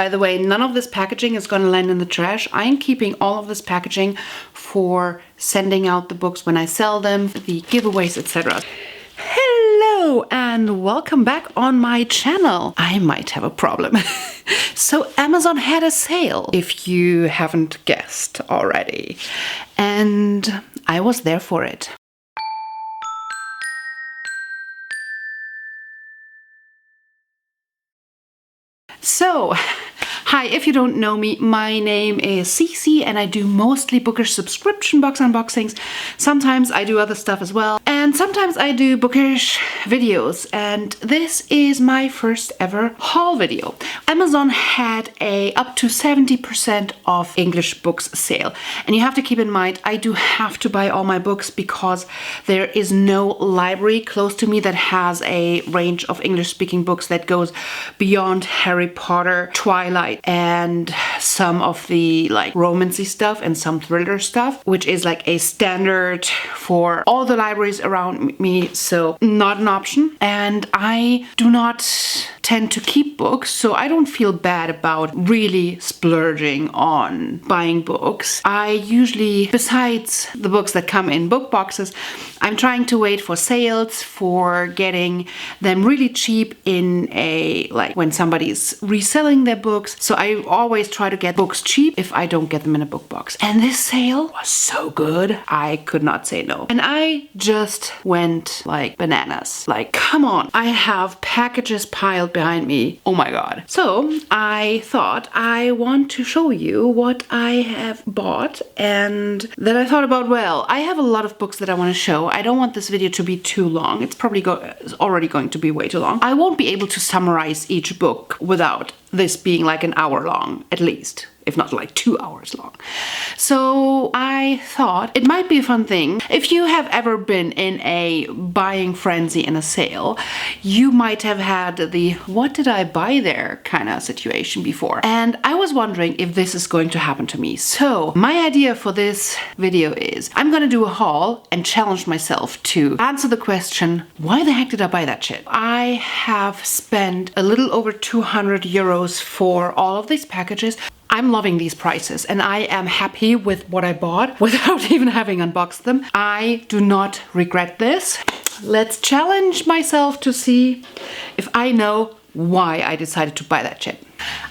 By the way, none of this packaging is going to land in the trash. I'm keeping all of this packaging for sending out the books when I sell them, the giveaways, etc. Hello and welcome back on my channel. I might have a problem. So Amazon had a sale, if you haven't guessed already, and I was there for it. So, hi, if you don't know me, my name is Cece and I do mostly bookish subscription box unboxings. Sometimes I do other stuff as well, and sometimes I do bookish videos, and this is my first ever haul video. Amazon had a up to 70% off English books sale, and you have to keep in mind I do have to buy all my books because there is no library close to me that has a range of English speaking books that goes beyond Harry Potter, Twilight, and some of the like romancy stuff and some thriller stuff, which is like a standard for all the libraries around me, so not an option. And I do not tend to keep books, so I don't feel bad about really splurging on buying books. I usually, besides the books that come in book boxes, I'm trying to wait for sales, for getting them really cheap in a, like when somebody's reselling their books. So I always try to get books cheap if I don't get them in a book box. And this sale was so good, I could not say no. And I just went like bananas. Like, come on, I have packages piled behind me. Oh my god. So I thought I want to show you what I have bought, and then I thought about, well, I have a lot of books that I want to show. I don't want this video to be too long. It's probably already going to be way too long. I won't be able to summarize each book without this being like an hour long, at least, if not like 2 hours long. So I thought it might be a fun thing. If you have ever been in a buying frenzy in a sale, you might have had the what did I buy there kind of situation before. And I was wondering if this is going to happen to me. So my idea for this video is I'm gonna do a haul and challenge myself to answer the question, why the heck did I buy that shit? I have spent a little over 200 euros for all of these packages. I'm loving these prices and I am happy with what I bought without even having unboxed them. I do not regret this. Let's challenge myself to see if I know why I decided to buy that shit.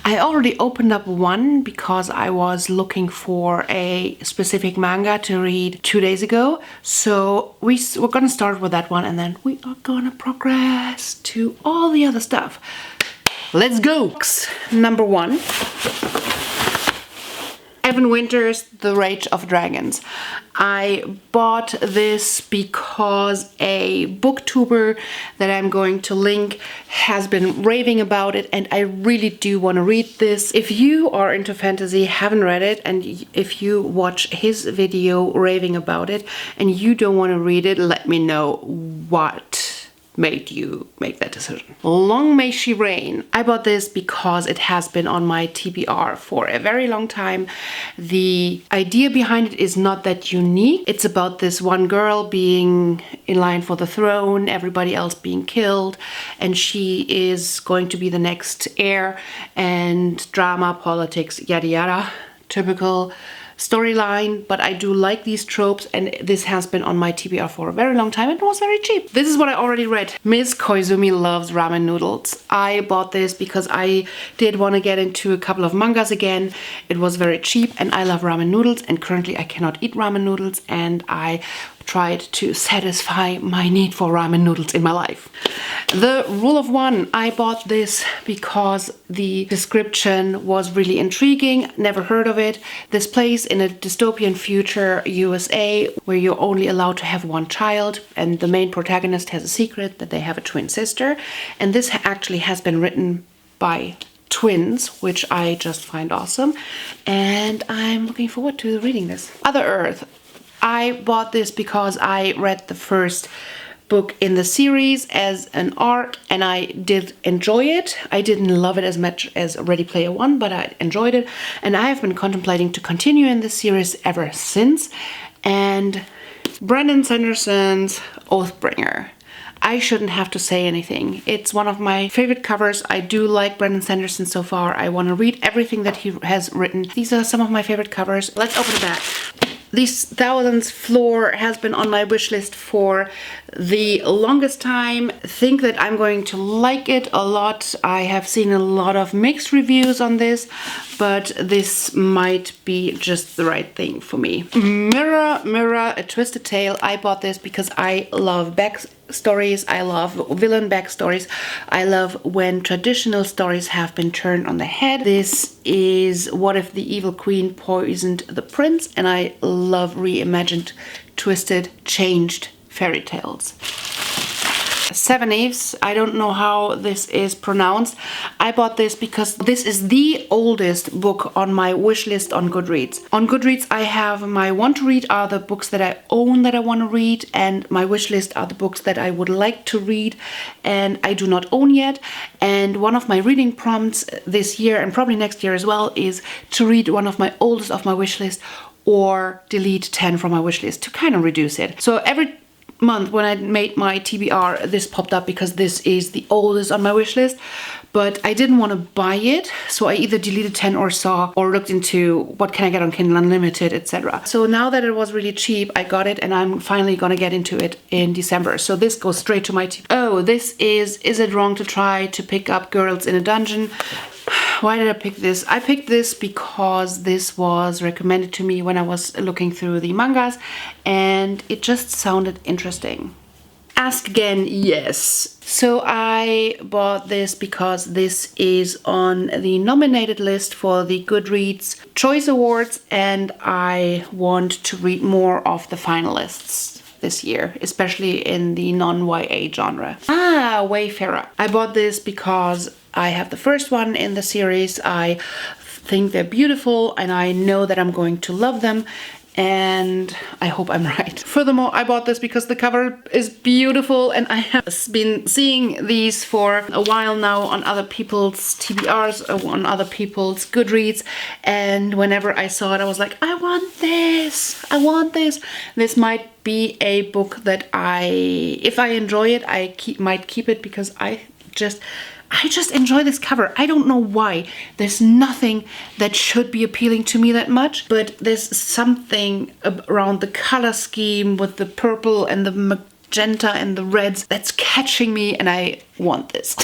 I already opened up one because I was looking for a specific manga to read 2 days ago. So we're gonna start with that one and then we are gonna progress to all the other stuff. Let's go! Number one. Evan Winter's The Rage of Dragons. I bought this because a booktuber that I'm going to link has been raving about it, and I really do want to read this. If you are into fantasy, haven't read it, and if you watch his video raving about it and you don't want to read it, let me know what made you make that decision. Long May She Reign. I bought this because it has been on my TBR for a very long time. The idea behind it is not that unique. It's about this one girl being in line for the throne, everybody else being killed, and she is going to be the next heir, and drama, politics, yada yada. Typical storyline, but I do like these tropes, and this has been on my TBR for a very long time and it was very cheap. This is what I already read. Miss Koizumi Loves Ramen Noodles. I bought this because I did want to get into a couple of mangas again. It was very cheap and I love ramen noodles, and currently I cannot eat ramen noodles, and I tried to satisfy my need for ramen noodles in my life. The Rule of One. I bought this because the description was really intriguing. Never heard of it. This plays in a dystopian future USA where you're only allowed to have one child, and the main protagonist has a secret that they have a twin sister, and this actually has been written by twins, which I just find awesome, and I'm looking forward to reading this. Other Earth. I bought this because I read the first book in the series as an arc, and I did enjoy it. I didn't love it as much as Ready Player One, but I enjoyed it, and I have been contemplating to continue in this series ever since. And Brandon Sanderson's Oathbringer. I shouldn't have to say anything. It's one of my favorite covers. I do like Brandon Sanderson so far. I want to read everything that he has written. These are some of my favorite covers. Let's open it back. This Thousands Floor has been on my wish list for the longest time. Think that I'm going to like it a lot. I have seen a lot of mixed reviews on this, but this might be just the right thing for me. Mirror, Mirror, A Twisted Tale. I bought this because I love backstories. I love villain backstories. I love when traditional stories have been turned on the head. This is What If the Evil Queen Poisoned the Prince, and I love reimagined, twisted, changed fairy tales. Seven Eves, I don't know how this is pronounced. I bought this because this is the oldest book on my wish list on Goodreads. On Goodreads, I have my want to read are the books that I own that I want to read, and my wish list are the books that I would like to read and I do not own yet. And one of my reading prompts this year and probably next year as well is to read one of my oldest of my wish list or delete 10 from my wish list to kind of reduce it. So every month when I made my TBR, this popped up because this is the oldest on my wish list, but I didn't want to buy it, so I either deleted 10 or saw or looked into what can I get on Kindle Unlimited, etc. So now that it was really cheap, I got it and I'm finally gonna get into it in December. So this goes straight to my Oh, this is It Wrong to Try to Pick Up Girls in a Dungeon? Why did I pick this? I picked this because this was recommended to me when I was looking through the mangas and it just sounded interesting. Ask Again, yes. So I bought this because this is on the nominated list for the Goodreads Choice Awards and I want to read more of the finalists this year, especially in the non-YA genre. Wayfarer. I bought this because I have the first one in the series. I think they're beautiful and I know that I'm going to love them and I hope I'm right. Furthermore, I bought this because the cover is beautiful and I have been seeing these for a while now on other people's TBRs, on other people's Goodreads, and whenever I saw it I was like, I want this! I want this! This might be a book that if I enjoy it, I might keep it because I just enjoy this cover. I don't know why. There's nothing that should be appealing to me that much, but there's something around the color scheme with the purple and the magenta and the reds that's catching me and I want this.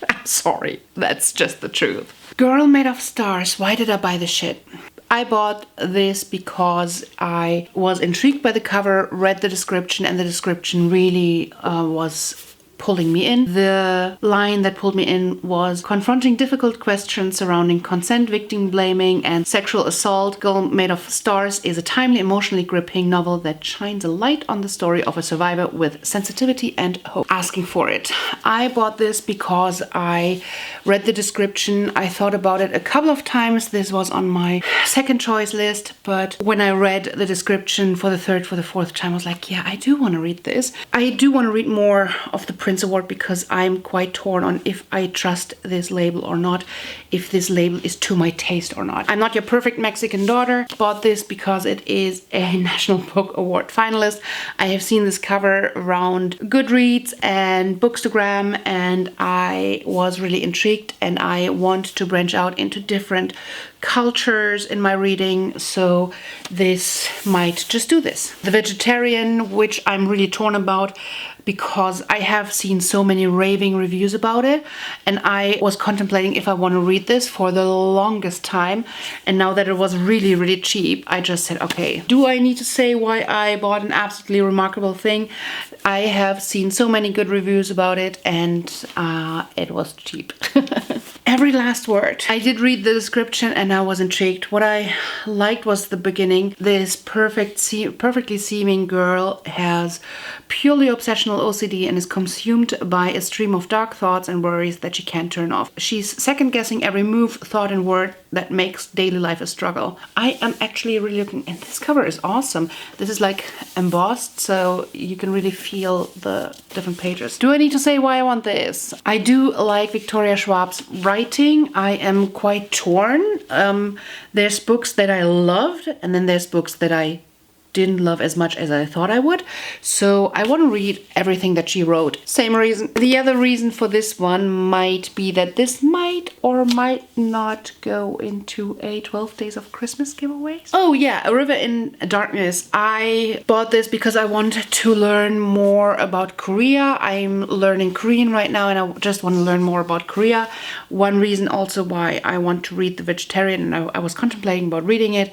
I'm sorry, that's just the truth. Girl Made of Stars, why did I buy this shit? I bought this because I was intrigued by the cover, read the description, and the description really was pulling me in. The line that pulled me in was confronting difficult questions surrounding consent, victim blaming, and sexual assault. Girl Made of Stars is a timely, emotionally gripping novel that shines a light on the story of a survivor with sensitivity and hope. Asking for it. I bought this because I read the description. I thought about it a couple of times. This was on my second choice list, but when I read the description for the third, for the fourth time, I was like, yeah, I do want to read this. I do want to read more of the Prince Award because I'm quite torn on if I trust this label or not, if this label is to my taste or not. I'm Not Your Perfect Mexican Daughter. Bought this because it is a National Book Award finalist. I have seen this cover around Goodreads and Bookstagram and I was really intrigued and I want to branch out into different cultures in my reading, so this might just do this. The Vegetarian, which I'm really torn about because I have seen so many raving reviews about it and I was contemplating if I want to read this for the longest time, and now that it was really, really cheap, I just said, okay, do I need to say why I bought an absolutely remarkable thing? I have seen so many good reviews about it and it was cheap. Every Last Word. I did read the description and I was intrigued. What I liked was the beginning. This perfectly seeming girl has purely obsessional OCD and is consumed by a stream of dark thoughts and worries that she can't turn off. She's second-guessing every move, thought, and word that makes daily life a struggle. I am actually really looking, and this cover is awesome. This is like embossed, so you can really feel the different pages. Do I need to say why I want this? I do like Victoria Schwab's writing. I am quite torn. There's books that I loved, and then there's books that I didn't love as much as I thought I would. So I want to read everything that she wrote. Same reason. The other reason for this one might be that this might or might not go into a 12 Days of Christmas giveaways. Oh yeah, A River in Darkness. I bought this because I wanted to learn more about Korea. I'm learning Korean right now and I just want to learn more about Korea. One reason also why I want to read The Vegetarian, and I was contemplating about reading it.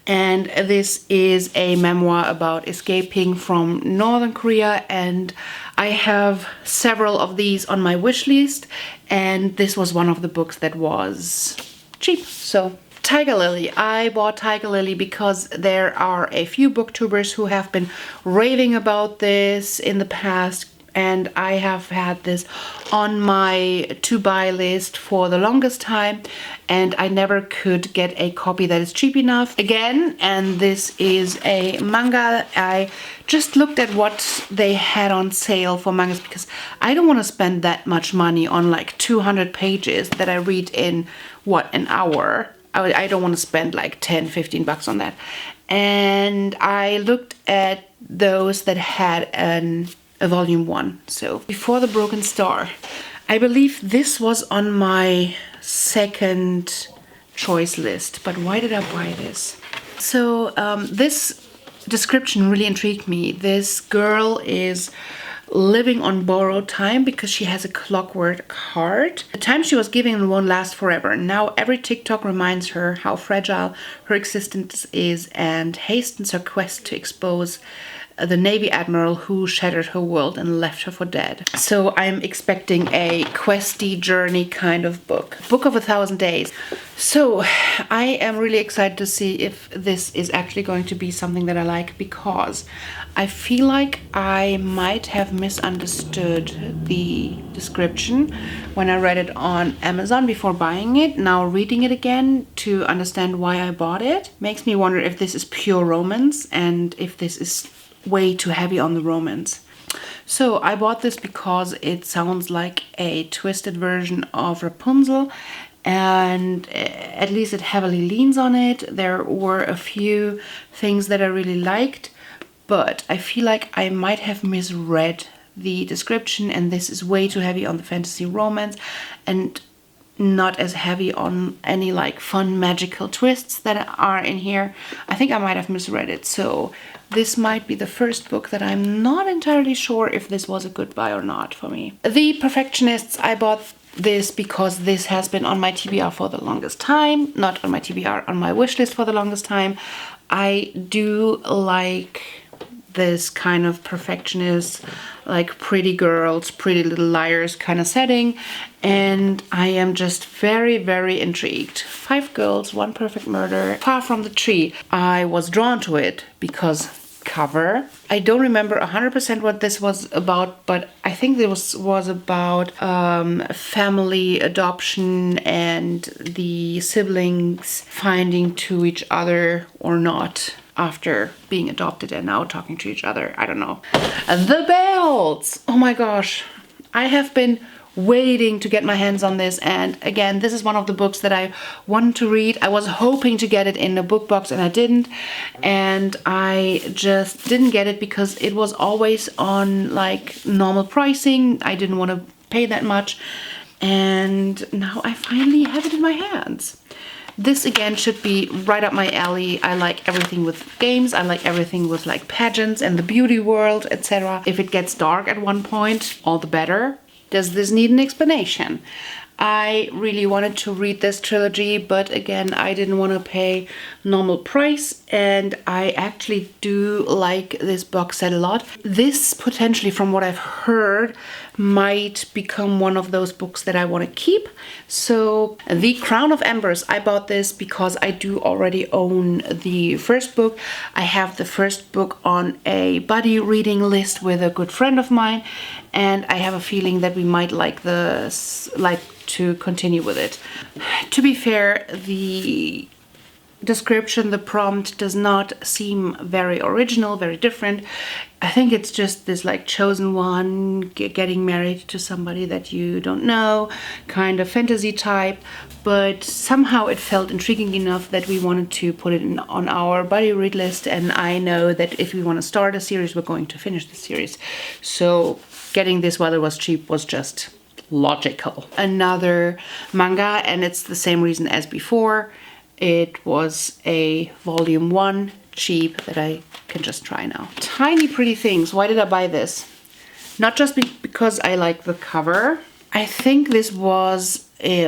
And this is a memoir about escaping from Northern Korea, and I have several of these on my wish list, and this was one of the books that was cheap. So Tiger Lily. I bought Tiger Lily because there are a few booktubers who have been raving about this in the past, and I have had this on my to-buy list for the longest time, and I never could get a copy that is cheap enough again. And this is a manga. I just looked at what they had on sale for mangas because I don't want to spend that much money on like 200 pages that I read in, what, an hour. I don't want to spend like 10, 15 bucks on that. And I looked at those that had a volume 1. So Before the Broken Star. I believe this was on my second choice list, but why did I buy this? So this description really intrigued me. This girl is living on borrowed time because she has a clockwork heart. The time she was given won't last forever. Now every TikTok reminds her how fragile her existence is and hastens her quest to expose the Navy admiral who shattered her world and left her for dead. So I'm expecting a questy journey kind of book. Book of 1,000 Days. So I am really excited to see if this is actually going to be something that I like, because I feel like I might have misunderstood the description when I read it on Amazon before buying it. Now reading it again to understand why I bought it makes me wonder if this is pure romance and if this is way too heavy on the romance. So I bought this because it sounds like a twisted version of Rapunzel, and at least it heavily leans on it. There were a few things that I really liked, but I feel like I might have misread the description, and this is way too heavy on the fantasy romance and not as heavy on any like fun magical twists that are in here. I think I might have misread it. So this might be the first book that I'm not entirely sure if this was a good buy or not for me. The Perfectionists. I bought this because this has been on my TBR for the longest time. Not on my TBR, on my wish list for the longest time. I do like this kind of perfectionist, like pretty girls, Pretty Little Liars kind of setting, and I am just very, very intrigued. 5 Girls, One Perfect Murder, Far from the Tree. I was drawn to it because cover. I don't remember 100% what this was about, but I think this was about family adoption and the siblings finding to each other or not after being adopted and now talking to each other. I don't know. The Belts! Oh my gosh. I have been waiting to get my hands on this, and again, this is one of the books that I wanted to read. I was hoping to get it in a book box and I didn't, and I just didn't get it because it was always on like normal pricing. I didn't want to pay that much, and now I finally have it in my hands. This again should be right up my alley. I like everything with games. I like everything with like pageants and the beauty world, etc. If it gets dark at one point, all the better. Does this need an explanation? I really wanted to read this trilogy, but again, I didn't want to pay normal price, and I actually do like this box set a lot. This potentially, from what I've heard, might become one of those books that I want to keep. So The Crown of Embers, I bought this because I do already own the first book. I have the first book on a buddy reading list with a good friend of mine, and I have a feeling that we might like to continue with it. To be fair, the description, the prompt does not seem very original, very different. I think it's just this like chosen one getting married to somebody that you don't know, kind of fantasy type, but somehow it felt intriguing enough that we wanted to put it on our buddy read list. And I know that if we want to start a series, we're going to finish the series. So getting this while it was cheap was just logical. Another manga, and it's the same reason as before. It was a volume 1, cheap, that I can just try now. Tiny Pretty Things. Why did I buy this? Not just because I like the cover. I think this was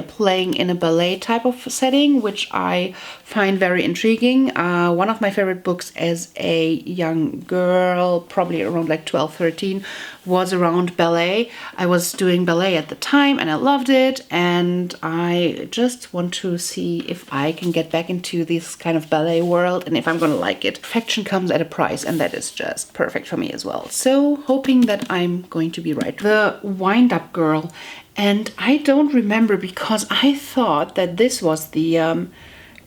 playing in a ballet type of setting, which I find very intriguing. One of my favorite books as a young girl, probably around like 12, 13, was around ballet. I was doing ballet at the time and I loved it, and I just want to see if I can get back into this kind of ballet world and if I'm gonna like it. Perfection comes at a price, and that is just perfect for me as well. So hoping that I'm going to be right. The Wind-Up Girl. And I don't remember, because I thought that this was the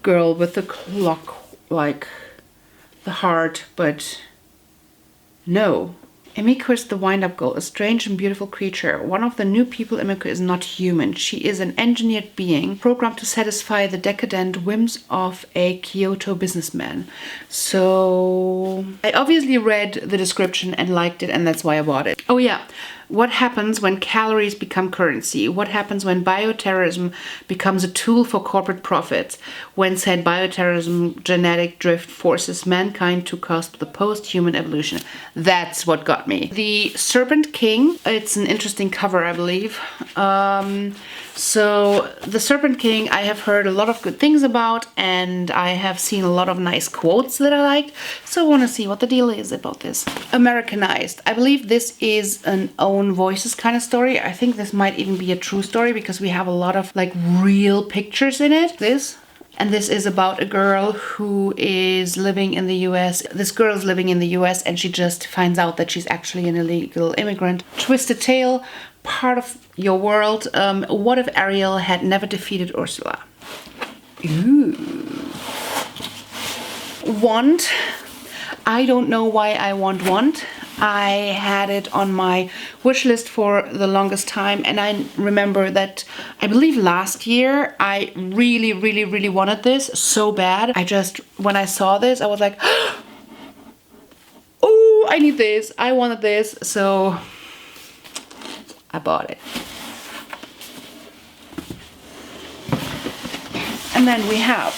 girl with the clock, like the heart, but no. Emiko is the wind-up girl, a strange and beautiful creature. One of the new people, Emiko is not human. She is an engineered being programmed to satisfy the decadent whims of a Kyoto businessman. So I obviously read the description and liked it, and that's why I bought it. Oh yeah. What happens when calories become currency? What happens when bioterrorism becomes a tool for corporate profits? When said bioterrorism genetic drift forces mankind to cost the post-human evolution? That's what got me. The Serpent King. It's an interesting cover, I believe. So the Serpent King, I have heard a lot of good things about, and I have seen a lot of nice quotes that I liked. So I want to see what the deal is about this. Americanized. I believe this is an own voices kind of story. I think this might even be a true story, because we have a lot of like real pictures in it. This is about a girl who is living in the US. This girl is living in the US, and she just finds out that she's actually an illegal immigrant. Twisted Tale, part of your world. What if Ariel had never defeated Ursula? Ooh. Wand. I don't know why I want Wand. I had it on my wish list for the longest time, and I remember that I believe last year I really wanted this so bad. When I saw this, I was like, oh, I need this, I wanted this, so I bought it. And then we have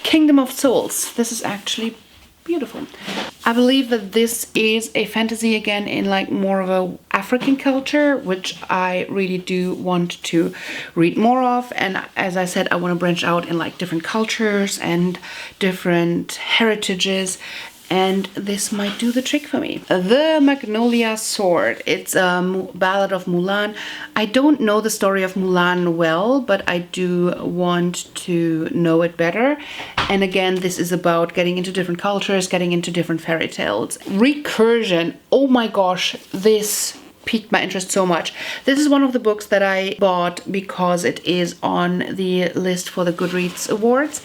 Kingdom of Souls. This is actually beautiful. I believe that this is a fantasy again in like more of a African culture, which I really do want to read more of. And as I said, I want to branch out in like different cultures and different heritages. And this might do the trick for me. The Magnolia Sword. It's a ballad of Mulan. I don't know the story of Mulan well, but I do want to know it better. And again, this is about getting into different cultures, getting into different fairy tales. Recursion. Oh my gosh, this piqued my interest so much. This is one of the books that I bought because it is on the list for the Goodreads Awards,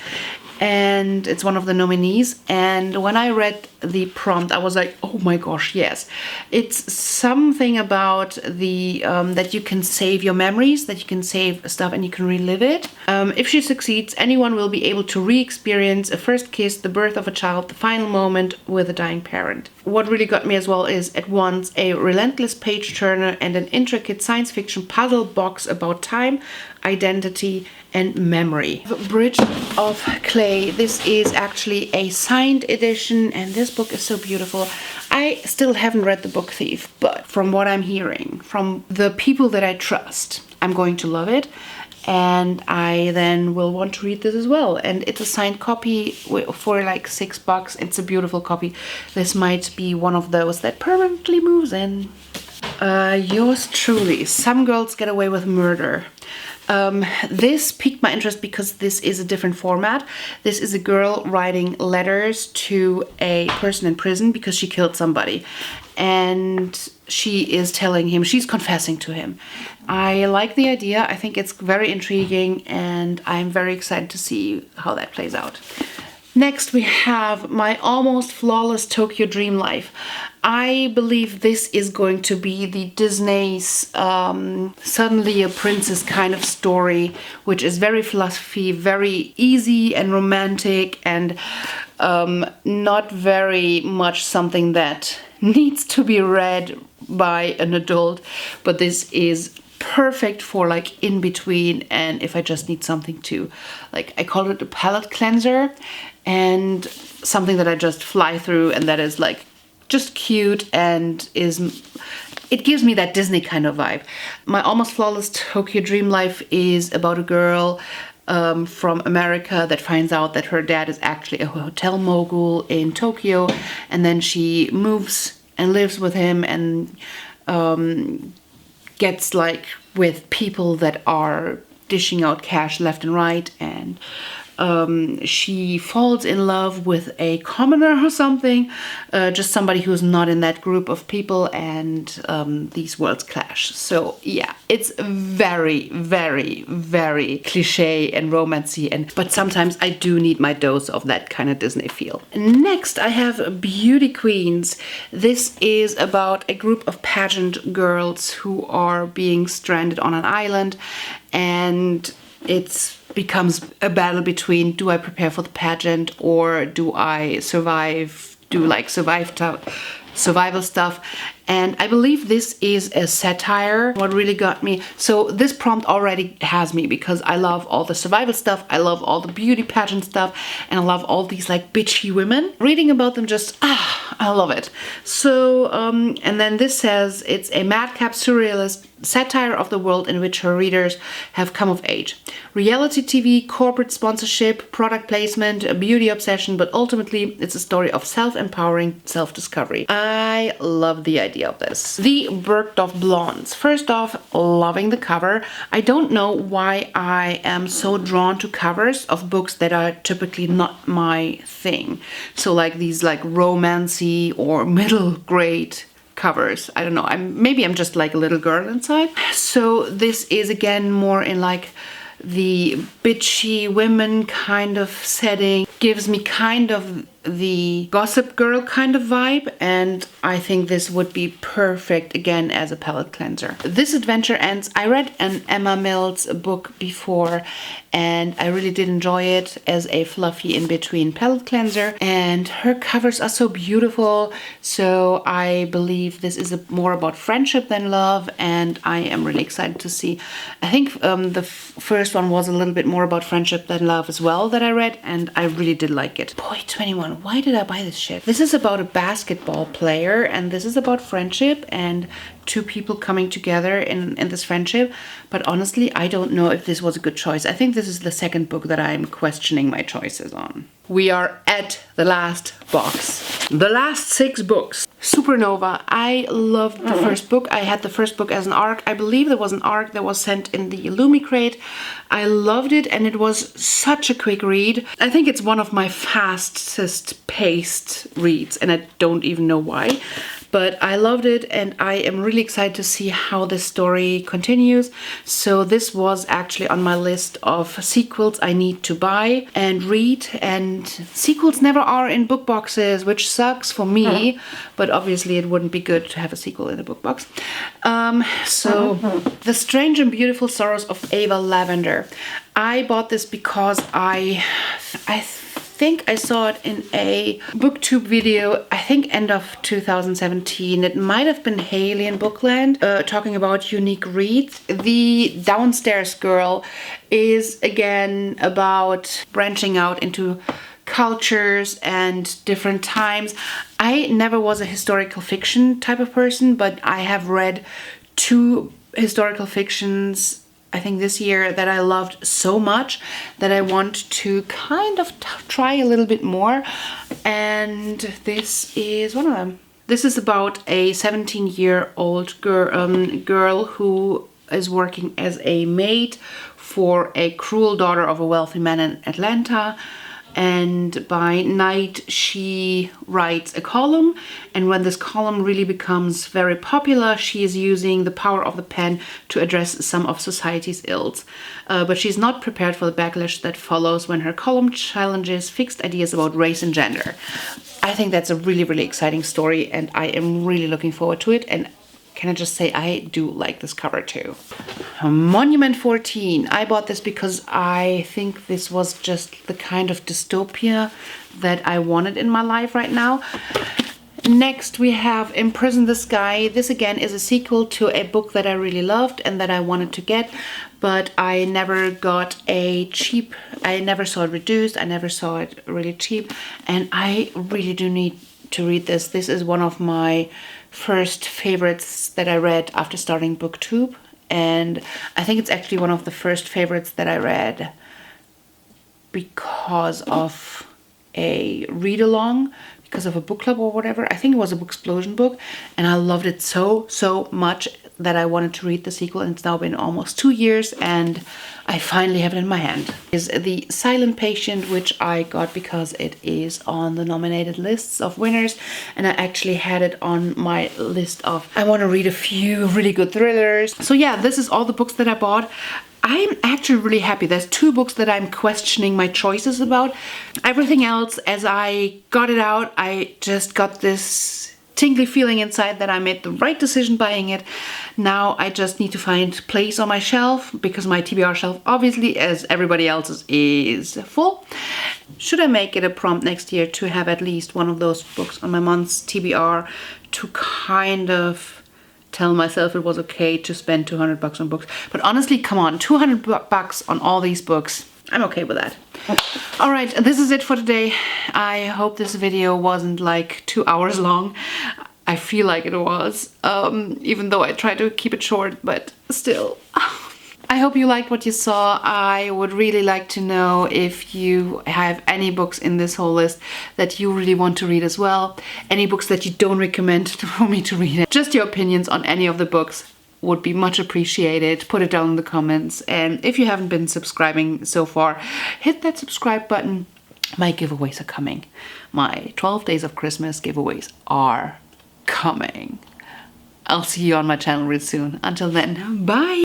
and it's one of the nominees. And when I read the prompt, I was like, oh my gosh, yes. It's something about the that you can save your memories, that you can save stuff and you can relive it. If she succeeds, anyone will be able to re-experience a first kiss, the birth of a child, the final moment with a dying parent. What really got me as well is at once a relentless page turner and an intricate science fiction puzzle box about time, identity, and memory. Bridge of Clay. This is actually a signed edition, and this book is so beautiful. I still haven't read The Book Thief, but from what I'm hearing from the people that I trust, I'm going to love it, and I then will want to read this as well. And it's a signed copy for like $6. It's a beautiful copy. This might be one of those that permanently moves in. Yours truly, Some Girls Get Away with Murder. This piqued my interest because this is a different format. This is a girl writing letters to a person in prison because she killed somebody. And she is telling him, she's confessing to him. I like the idea. I think it's very intriguing and I'm very excited to see how that plays out. Next we have My Almost Flawless Tokyo Dream Life. I believe this is going to be the Disney's Suddenly a Princess kind of story, which is very fluffy, very easy and romantic, and not very much something that needs to be read by an adult, but this is perfect for like in between, and if I just need something to, like, I call it a palate cleanser and something that I just fly through and that is like just cute and it gives me that Disney kind of vibe. My Almost Flawless Tokyo Dream Life is about a girl from America that finds out that her dad is actually a hotel mogul in Tokyo, and then she moves and lives with him and gets like with people that are dishing out cash left and right, and she falls in love with a commoner or something, just somebody who's not in that group of people, and these worlds clash. So yeah, it's very, very, very cliche and romancy, but sometimes I do need my dose of that kind of Disney feel. Next, I have Beauty Queens. This is about a group of pageant girls who are being stranded on an island, and it becomes a battle between, do I prepare for the pageant or do I survive, do like survival stuff. And I believe this is a satire. What really got me, so this prompt already has me because I love all the survival stuff, I love all the beauty pageant stuff, and I love all these like bitchy women. Reading about them just, I love it. So, and then this says it's a madcap surrealist satire of the world in which her readers have come of age. Reality TV, corporate sponsorship, product placement, a beauty obsession, but ultimately it's a story of self-empowering self-discovery. I love the idea of this. The Bergdorf Blondes. First off, loving the cover. I don't know why I am so drawn to covers of books that are typically not my thing. So like these like romancy or middle grade covers. I don't know. Maybe I'm just like a little girl inside. So this is again more in like the bitchy women kind of setting. Gives me kind of the Gossip Girl kind of vibe, and I think this would be perfect again as a palette cleanser. This adventure ends. I read an Emma Mills book before and I really did enjoy it as a fluffy in-between palette cleanser, and her covers are so beautiful. So I believe this is more about friendship than love, and I am really excited to see. I think the first one was a little bit more about friendship than love as well that I read, and I really did like it. Boy 21, why did I buy this shit? This is about a basketball player, and this is about friendship and two people coming together in this friendship. But honestly, I don't know if this was a good choice. I think this is the second book that I'm questioning my choices on. We are at the last box. The last 6 books. Supernova. I loved the first book. I had the first book as an ARC. I believe there was an ARC that was sent in the Illumi crate. I loved it, and it was such a quick read. I think it's one of my fastest paced reads, and I don't even know why. But I loved it, and I am really excited to see how this story continues. So this was actually on my list of sequels I need to buy and read, and sequels never are in book boxes, which sucks for me, but obviously it wouldn't be good to have a sequel in a book box. So The Strange and Beautiful Sorrows of Ava Lavender. I bought this because I think I saw it in a booktube video, I think end of 2017. It might have been Haley in Bookland, talking about unique reads. The Downstairs Girl is again about branching out into cultures and different times. I never was a historical fiction type of person, but I have read 2 historical fictions, I think this year, that I loved so much that I want to kind of try a little bit more, and this is one of them. This is about a 17-year-old girl who is working as a maid for a cruel daughter of a wealthy man in Atlanta. And by night she writes a column, and when this column really becomes very popular, she is using the power of the pen to address some of society's ills. But she's not prepared for the backlash that follows when her column challenges fixed ideas about race and gender. I think that's a really, really exciting story, and I am really looking forward to it. And can I just say, I do like this cover too. Monument 14. I bought this because I think this was just the kind of dystopia that I wanted in my life right now. Next we have Imprison the Sky. This again is a sequel to a book that I really loved and that I wanted to get, but I never got a cheap, I never saw it reduced, I never saw it really cheap, and I really do need to read this. This is one of my first favorites that I read after starting BookTube, and I think it's actually one of the first favorites that I read because of a read-along, because of a book club or whatever. I think it was a Booksplosion book, and I loved it so much that I wanted to read the sequel, and it's now been almost 2 years and I finally have it in my hand. Is The Silent Patient, which I got because it is on the nominated lists of winners, and I actually had it on my list of I want to read a few really good thrillers. So yeah, this is all the books that I bought. I'm actually really happy. There's 2 books that I'm questioning my choices about. Everything else, as I got it out, I just got this tingly feeling inside that I made the right decision buying it. Now I just need to find place on my shelf, because my TBR shelf, obviously, as everybody else's, is full. Should I make it a prompt next year to have at least one of those books on my month's TBR to kind of tell myself it was okay to spend 200 bucks on books. But honestly, come on, 200 bucks on all these books, I'm okay with that. All right, this is it for today. I hope this video wasn't like 2 hours long. I feel like it was, even though I tried to keep it short, but still. I hope you liked what you saw. I would really like to know if you have any books in this whole list that you really want to read as well. Any books that you don't recommend for me to read. Just your opinions on any of the books would be much appreciated. Put it down in the comments. And if you haven't been subscribing so far, hit that subscribe button. My giveaways are coming. My 12 Days of Christmas giveaways are coming. I'll see you on my channel real soon. Until then, bye!